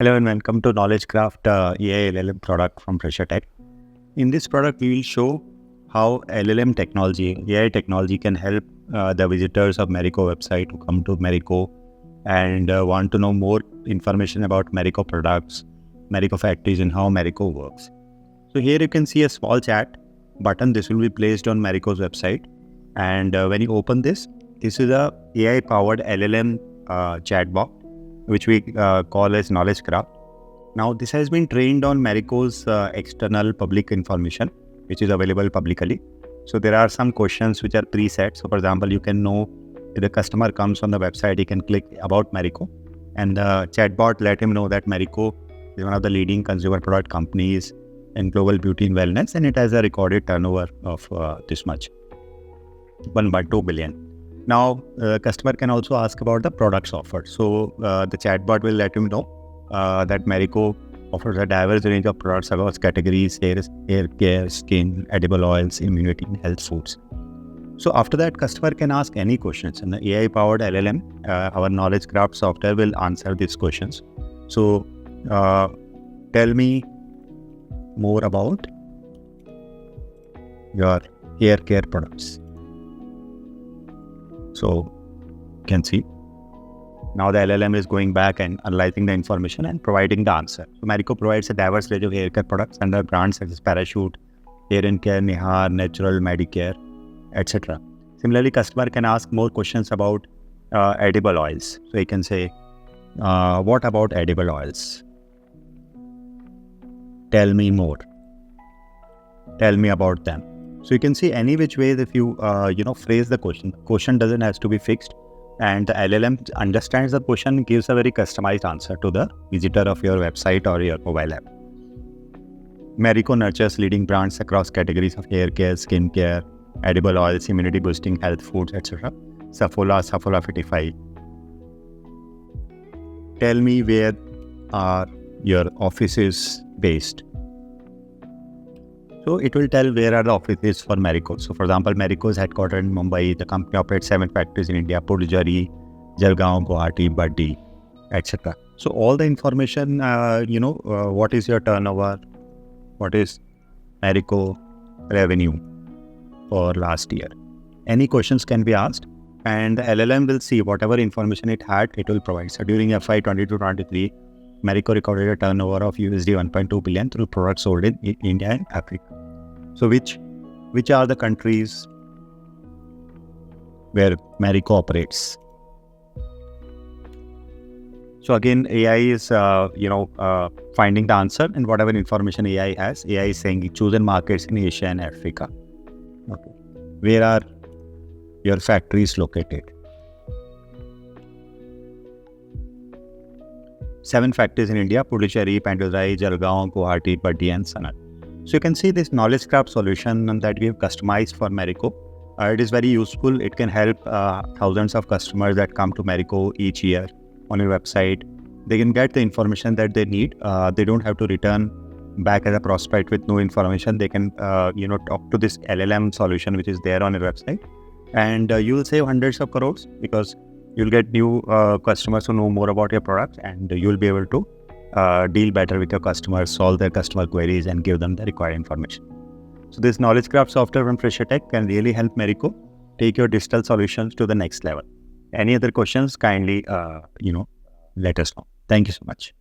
Hello and welcome to KnowledgeKraft AI LLM product from Fresher Tech. In this product, we will show how LLM technology, AI technology can help the visitors of Marico website to come to Marico and want to know more information about Marico products, Marico factories and how Marico works. So here you can see a small chat button. This will be placed on Marico's website. And when you open this is a AI powered LLM chatbot, which we call as KnowledgeKraft. Now, this has been trained on Marico's external public information, which is available publicly. So there are some questions which are preset. So for example, you can know if the customer comes on the website, he can click about Marico, and the chatbot let him know that Marico is one of the leading consumer product companies in global beauty and wellness, and it has a recorded turnover of this much, 1.2 billion. Now, customer can also ask about the products offered. So the chatbot will let him know that Marico offers a diverse range of products across categories: hair care, skin, edible oils, immunity, and health foods. So after that, customer can ask any questions, and the AI-powered LLM, our KnowledgeKraft software, will answer these questions. So tell me more about your hair care products. So you can see now the LLM is going back and analyzing the information and providing the answer. So Marico provides a diverse range of hair care products under brands such as Parachute, Hair and Care, Nihar, Natural, Medicare, etc. Similarly, customer can ask more questions about edible oils. So you can say, what about edible oils? Tell me more. Tell me about them. So you can see any which way if you phrase the question doesn't have to be fixed, and the LLM understands the question and gives a very customized answer to the visitor of your website or your mobile app. Marico nurtures leading brands across categories of hair care, skin care, edible oils, immunity boosting, health foods, etc. Saffola 55. Tell me where are your offices based. So it will tell where are the offices for Marico. So for example, Marico is headquartered in Mumbai. The company operates 7 factories in India: Purdue, Jalgaon, Guwahati, Baddi, etc. So all the information, what is your turnover? What is Marico revenue for last year? Any questions can be asked, and the LLM will see whatever information it had, it will provide. So during FY 22-23, Marico recorded a turnover of USD 1.2 billion through products sold in India and Africa. So which are the countries where Marico operates? So again, AI is finding the answer, and whatever information AI has, AI is saying chosen markets in Asia and Africa. Okay. Where are your factories located? 7 factories in India: Puducherry, Pendurai, Jalgaon, Guwahati, Baddi, and Sanat. So you can see this KnowledgeKraft solution that we have customized for Marico. It is very useful. It can help thousands of customers that come to Marico each year on your website. They can get the information that they need. They don't have to return back as a prospect with no information. They can talk to this LLM solution which is there on your website, and you will save hundreds of crores because you'll get new customers who know more about your products, and you'll be able to deal better with your customers, solve their customer queries, and give them the required information. So this KnowledgeKraft software from Fresher Tech can really help Marico take your digital solutions to the next level. Any other questions, kindly let us know. Thank you so much.